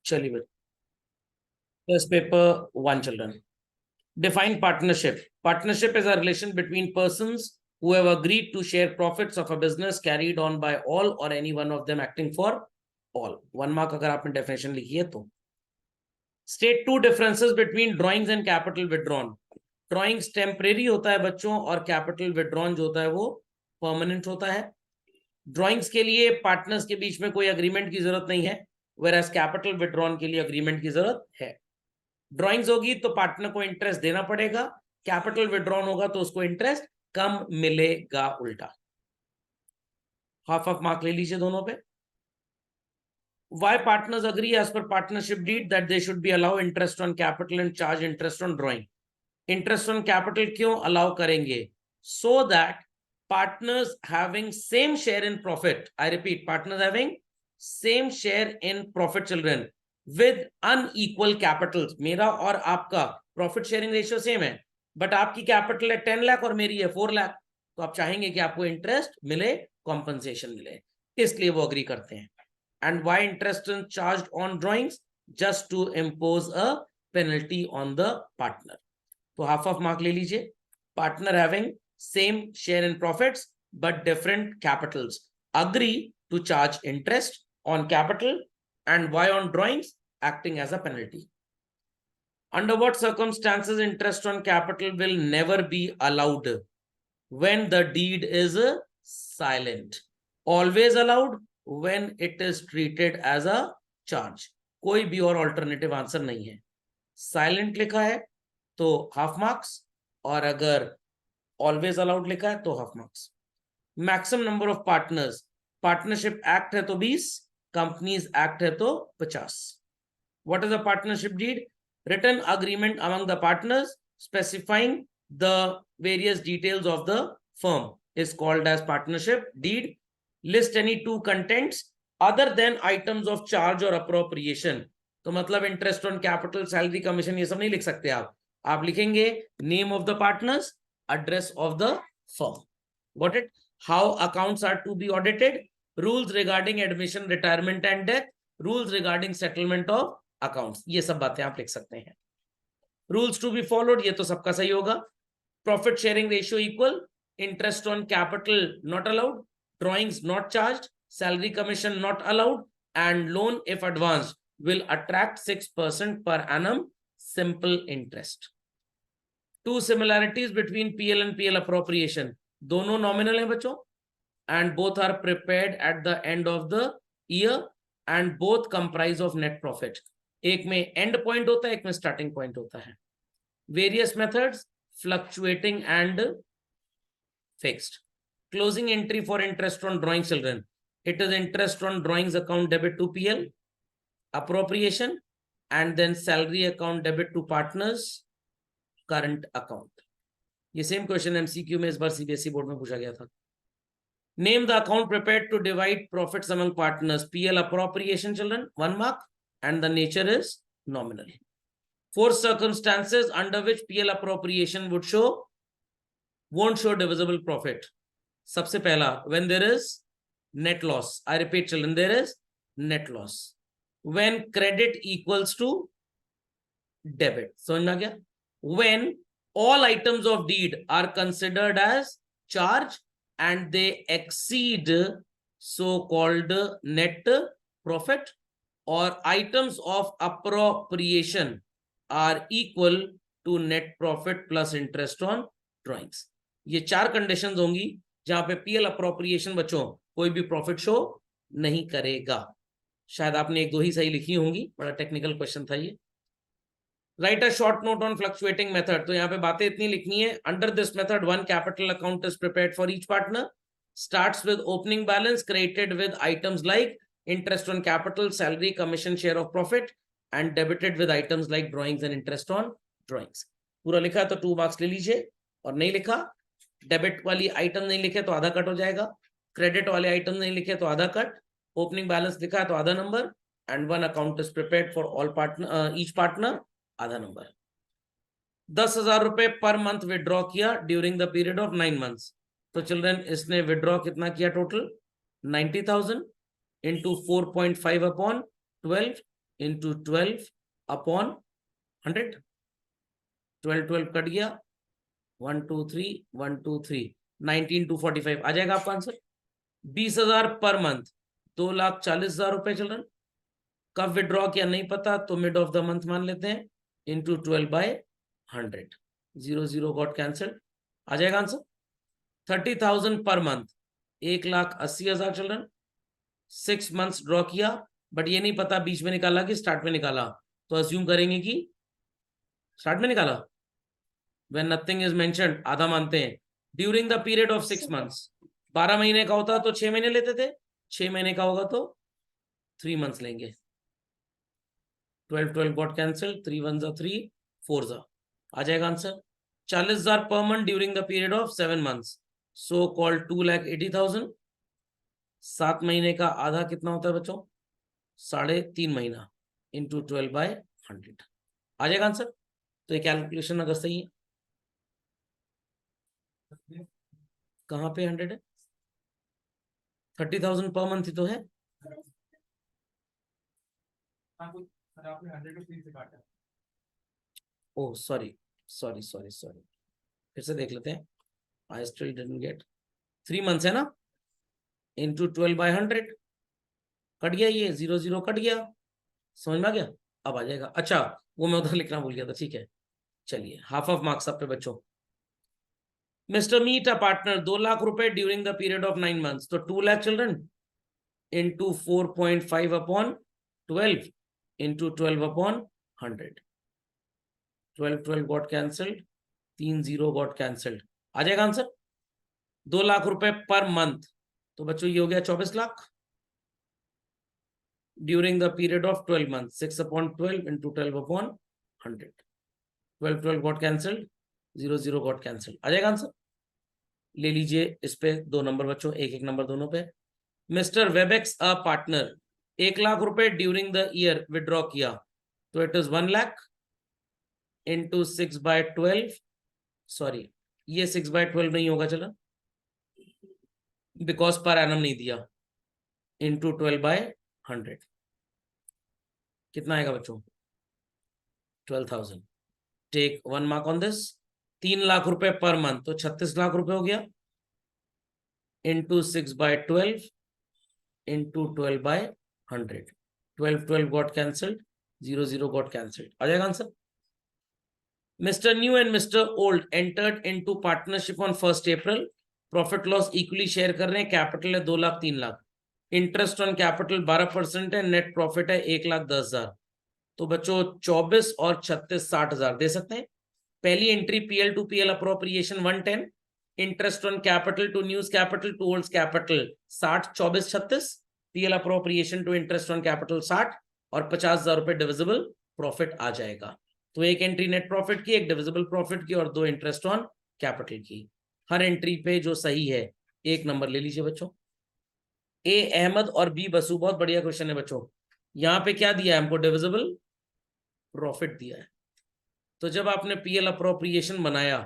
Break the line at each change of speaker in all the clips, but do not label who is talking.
चलिए Test paper 1 children. Define partnership. Partnership is a relation between persons who have agreed to share profits of a business carried on by all or any one of them acting for all. 1 mark अगर आपने definition लिखी है तो. State two differences between drawings and capital withdrawn. Drawings temporary होता है बच्चों और capital withdrawn जो होता है वो permanent होता है. Drawings के लिए partners के बीच में कोई agreement की जरूरत नहीं है, whereas capital withdrawn के लिए agreement की जरूरत है. ड्राइंग्स होगी तो पार्टनर को इंटरेस्ट देना पड़ेगा, कैपिटल विड्रॉन होगा तो उसको इंटरेस्ट कम मिलेगा उल्टा. हाफ ऑफ मार्क ले लीजिए दोनों पे. Why partners agree as per partnership deed that they should be allow interest on capital and charge interest on drawing. Interest on capital क्यों allow करेंगे? So that partners having same share in profit, I repeat, partners having same share in profit children with unequal capitals. मेरा और आपका profit sharing ratio same है, but आपकी capital है 10 लाख और मेरी है 4 लाख, तो आप चाहेंगे कि आपको इंटरेस्ट मिले, कॉम्पनसेशन मिले, इसलिए वो अग्री करते हैं. And why interest charged on drawings? Just to impose a penalty on the partner. तो हाफ ऑफ मार्क ले लीजिए. Partner having same share in profits but different capitals agree to charge interest on capital, and why on drawings? Acting as a penalty. Under what circumstances interest on capital will never be allowed? When the deed is silent. Always allowed when it is treated as a charge. कोई भी और alternative answer नहीं है. Silent लिखा है तो half marks, और अगर always allowed लिखा है तो half marks. Maximum number of partners. Partnership Act है तो 20, Companies Act है तो 50. What is a partnership deed? Written agreement among the partners specifying the various details of the firm is called as partnership deed. List any two contents other than items of charge or appropriation. तो मतलब interest on capital, salary, commission ये सब नहीं लिख सकते आप लिखेंगे name of the partners, address of the firm. Got it? How accounts are to be audited? Rules regarding admission, retirement and death. Rules regarding settlement of accounts. ये सब बातें आप लिख सकते हैं. Rules to be followed, ये तो सबका सही होगा. Profit sharing ratio equal. Interest on capital not allowed. Drawings not charged. Salary commission not allowed. And loan if advanced will attract 6% per annum simple interest. Two similarities between PL and PL appropriation. दोनों nominal हैं बच्चों, and both are prepared at the end of the year and both comprise of net profit. एक में end point होता है, एक में starting point होता है. Various methods, fluctuating and fixed. Closing entry for interest on drawing children. It is interest on drawings account debit to PL, appropriation, and then salary account debit to partners, current account. ये same question MCQ में इस बार CBSE board में पूछा गया था. Name the account prepared to divide profits among partners. PL appropriation children, 1 mark, and the nature is nominal. 4 circumstances under which PL appropriation won't show divisible profit. सबसे पहला, when there is net loss. I repeat children, there is net loss. When credit equals to debit. समझ में आ गया? When all items of deed are considered as charge and they exceed so-called net profit, or items of appropriation are equal to net profit plus interest on drawings. ये 4 conditions होंगी जहां पे PL appropriation बच्चों कोई भी profit show नहीं करेगा. शायद आपने 1-2 ही सही लिखी होंगी, बड़ा टेक्निकल क्वेश्चन था ये. Write a short note on fluctuating method. तो यहाँ पे बातें इतनी लिखनी है. Under this method, one capital account is prepared for each partner. Starts with opening balance created with items like interest on capital, salary, commission, share of profit, and debited with items like drawings and interest on drawings. पूरा लिखा तो 2 marks ले लीजिए, और नहीं लिखा, debit वाली item नहीं लिखे तो आधा कट हो जाएगा, क्रेडिट वाले आइटम नहीं लिखे तो आधा कट, ओपनिंग बैलेंस लिखा है तो आधा number, and one account is prepared for all partner, each partner, आधा नंबर. 10,000 रुपए पर मंथ विड्रॉ किया during the period of 9 months. तो चिल्ड्रन इसने विड्रॉ कितना किया? Total 90,000 into 4.5 upon 12 into 12 upon 100। 12 cut गया, 1 2 3 1 2 3 19 245 आ जाएगा आपका आंसर। 20,000 पर मंथ, 2,40,000 रुपए चिल्ड्रन। कब विड्रॉ किया नहीं पता तो मिड ऑफ द मंथ मान लेते हैं, इंटू 12/100, 0 गॉट कैंसिल, आ जाएगा answer. 30,000 per month, 1,80,000 children. 6 months draw किया, बट ये नहीं पता बीच में निकाला कि स्टार्ट में निकाला, तो अज्यूम करेंगे कि स्टार्ट में निकाला। When nothing is mentioned, आधा मानते हैं। During the period of 6 months, 12 महीने का होता तो 6 महीने लेते थे, 6 महीने का होगा तो 3 मंथ्स लेंगे। 12 गॉट कैंसिल, 3 1 3 4 आ जाएगा answer. 40,000 per month during the period of 7 months, so called 2,80,000। 7 महीने का आधा कितना होता है बच्चों, 3.5 महीना, इंटू 12/100 आ जाएगा आंसर। तो ये कैलकुलेशन अगर सही है, कहाँ पे 100 है, 30,000 पर मंथ ही तो है। Oh sorry sorry sorry sorry, फिर से देख लेते हैं। I still didn't get, 3 months है ना, इंटू 12/100 कट गया, ये 0 कट गया, समझ में आ गया। अब आ जाएगा, अच्छा वो मैं उधर लिखना भूल गया था, ठीक है। चलिए हाफ ऑफ मार्क्स आप पे बच्चों। Mister meet a partner, 2 lakh रुपए during the period of 9 months, तो 2 लाख children into 4.5 upon 12 into 12 upon 100, 12 got cancelled, 3 0 got cancelled, आ जाएगा आंसर। 2 लाख रुपए पर मंथ, तो बच्चों ये हो गया 24 lakh during the period of 12 month, 6 upon 12 into 12 upon 100, 12 got cancelled, 0 got cancelled, आ जाएगा आंसर। ले लीजिए इस पे 2 नंबर बच्चों, एक नंबर दोनों पे। Mister Webex a partner, 1 lakh रुपए ड्यूरिंग द ईयर विड्रॉ किया, तो it is 1 lakh into 6/12, sorry ये 6/12 नहीं होगा चलो, बिकॉज पर एनम नहीं दिया, इंटू 12/100 कितना आएगा बच्चों, 12,000। Take 1 mark on this. 3 lakh रुपए पर मंथ, तो 36 लाख रुपए हो गया, into 6/12 into 12/100, 12 got cancelled, 0 got cancelled, आ जाएगा answer. Mr. New and Mr. Old entered into partnership on 1st April. Profit loss equally share कर रहे हैं, कैपिटल है 2 lakh 3 lakh, interest on capital 12% है, नेट प्रॉफिट है 1,10,000। तो बच्चों 24 और 36 60,000 दे सकते हैं। पहली entry PL to PL appropriation 110, interest on capital to news capital to old capital 60 24 36, PL appropriation to interest on capital 60 और 50,000 रुपए डिविजिबल प्रॉफिट आ जाएगा। तो एक एंट्री नेट प्रॉफिट की, एक डिविजिबल प्रॉफिट की और 2 इंटरेस्ट ऑन कैपिटल की। हर एंट्री पे जो सही है 1 नंबर ले लीजिए बच्चों। ए अहमद और बी बसु, बहुत बढ़िया क्वेश्चन है बच्चों। यहाँ पे क्या दिया है हमको, डिविजिबल प्रॉफिट दिया है। तो जब आपने पीएल अप्रोप्रिएशन बनाया,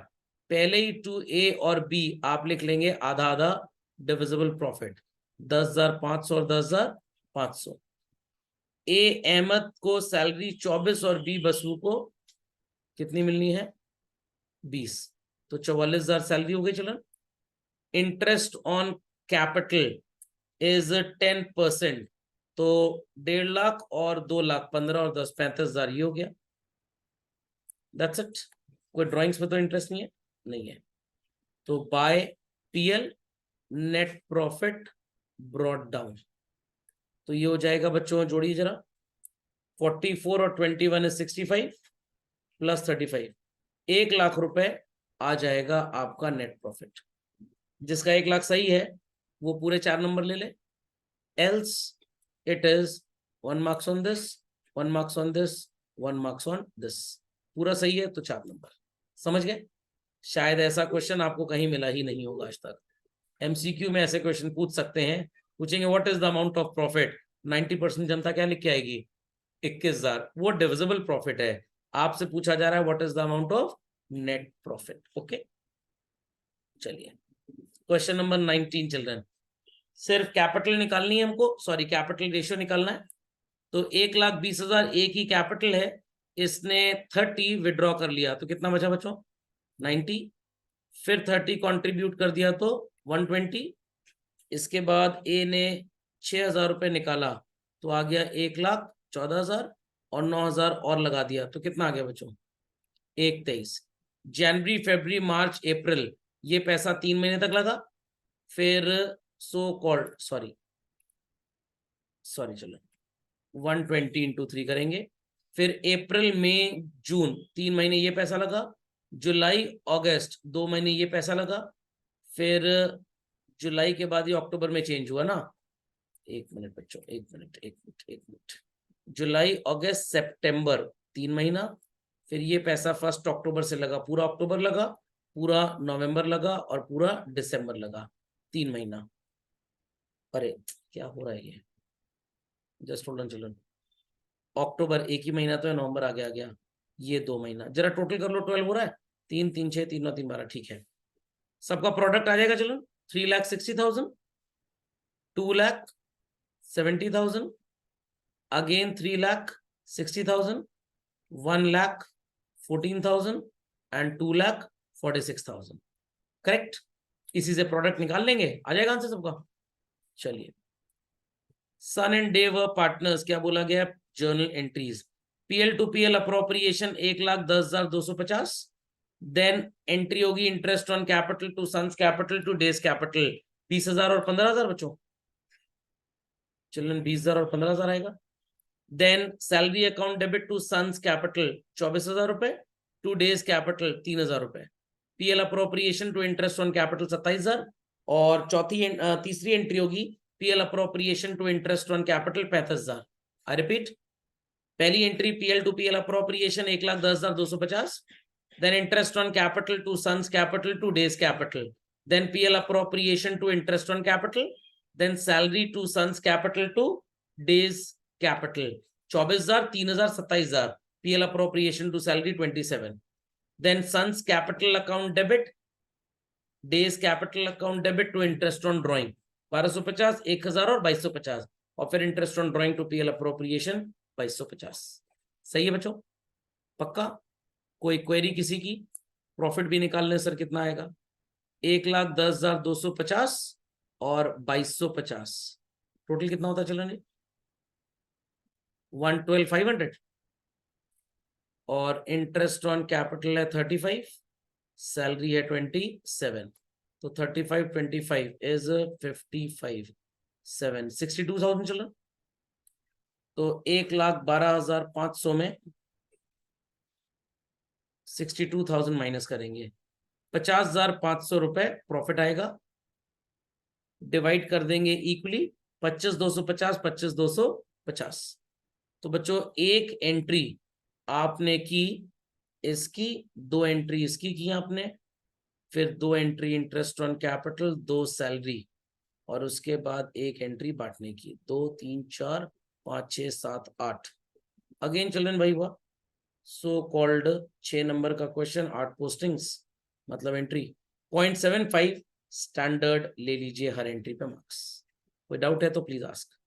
पहले ही टू ए और बी आप लिख लेंगे आधा आधा डिविजिबल प्रॉफिट, 10,500 और 10,500। ए अहमद को सैलरी 24 और बी बसु को कितनी मिलनी है, 20, तो 44,000 सैलरी हो गई। चलो, इंटरेस्ट ऑन कैपिटल इज 10%, तो 1.5 लाख और 2 लाख 15 और 10 35,000 ये हो गया। That's it. कोई ड्राइंग्स में तो इंटरेस्ट नहीं है, नहीं है। तो by PL net profit brought down, तो ये हो जाएगा बच्चों, जोड़िए जरा, 44 और 21 is 65 प्लस 35, 1 लाख रुपए आ जाएगा आपका नेट प्रॉफिट। जिसका 1 लाख सही है वो पूरे 4 नंबर ले ले, else it is 1 marks on this, 1 marks on this, 1 marks on this. पूरा सही है तो 4 नंबर। समझ गए? शायद ऐसा क्वेश्चन आपको कहीं मिला ही नहीं होगा आज तक। एमसीक्यू में ऐसे क्वेश्चन पूछ सकते हैं, पूछेंगे what is the amount of profit, 90% जनता क्या लिख के आएगी, 21,000। वो डिविजिबल प्रॉफिट है, आपसे पूछा जा रहा है what is the amount of net profit. Okay, चलिए क्वेश्चन नंबर 19 चिल्ड्रन। सिर्फ कैपिटल निकालनी है हमको, सॉरी कैपिटल रेशियो निकालना है। तो 1,20,000 एक ही कैपिटल है, इसने 30 विड्रॉ कर लिया तो कितना बचा बच्चों? 90। फिर 30 कंट्रीब्यूट कर दिया तो 120। इसके बाद ए ने 6,000 रुपए निकाला तो आ गया 1,14,000 और 9,000 और लगा दिया तो कितना आ गया बच्चों? 1,23। जनवरी, फरवरी, मार्च, अप्रैल ये पैसा 3 महीने तक लगा। फिर सो कॉल्ड सॉरी चलो 120 इंटू 3 करेंगे। फिर अप्रैल, मई, जून 3 महीने ये पैसा लगा। जुलाई, अगस्त 2 महीने ये पैसा लगा। फिर जुलाई के बाद ये अक्टूबर में चेंज हुआ ना। एक मिनट बच्चों, एक मिनट। जुलाई, अगस्त, सितंबर 3 महीना। फिर ये पैसा 1 अक्टूबर से लगा, पूरा अक्टूबर लगा, पूरा नवंबर लगा और पूरा दिसंबर लगा, 3 महीना। अरे क्या हो रहा है ये? Just hold on children. अक्टूबर एक ही महीना तो है, नवंबर आगे आ गया, ये 2 महीना। जरा टोटल कर लो, 12 हो रहा है। 3 3 6 3 9 3 12, ठीक है। सबका प्रोडक्ट आ जाएगा चिल्ड्रन 3,60,000, 2,70,000, अगेन 3,60,000, 1,14,000 एंड 2,46,000। करेक्ट? इसी से प्रोडक्ट निकाल लेंगे, आ जाएगा आंसर सबका। चलिए, son and day were partners, क्या बोला गया? Journal entries. PL to PL appropriation 1,10,250। Then entry होगी interest on capital to sons capital to days capital 20,000 और 15,000 बच्चों। चिल्ड्रन 20,000 और 15,000 आएगा। Then salary account debit to sons capital 24,000 रुपए, टू डेज कैपिटल 3,000 रुपए। PL appropriation to interest on capital 27,000। और तीसरी entry होगी PL appropriation to interest on capital 35,000। I repeat, पहली entry PL to PL appropriation 1,10,250। Then interest on capital to sons capital to days capital. Then PL appropriation to interest on capital. Then salary to sons capital to days capital 24,000, 3,000, 27,000। PL appropriation to salary 27। Then sons capital account debit, days capital account debit to interest on drawing 1,250, 1,000 और 2,250। और फिर interest on drawing to PL appropriation 2,250। सही है बच्चों? पक्का? कोई query किसी की? प्रॉफिट भी निकालने सर कितना आएगा? 1,10,250 और 2,250, टोटल कितना होता है चलो? 112,500। और इंटरेस्ट ऑन कैपिटल है 35, सैलरी है 27, तो 35 25 इज 55 7 62,000 चलो। तो 1,12,500 में 62,000 माइनस करेंगे, 50,500 रुपए प्रॉफिट आएगा। डिवाइड कर देंगे इक्वली, 25,250, 25,250। तो बच्चों एक एंट्री आपने की इसकी, 2 एंट्री इसकी की आपने, फिर 2 entry interest on capital, 2 salary, और उसके बाद एक एंट्री बांटने की। 2 3 4 5 6 7 8। अगेन चिल्ड्रन भाई हुआ सो कॉल्ड 6 नंबर का क्वेश्चन, 8 पोस्टिंग्स मतलब एंट्री 0.75 स्टैंडर्ड ले लीजिए हर एंट्री पे मार्क्स। कोई डाउट है तो प्लीज आस्क।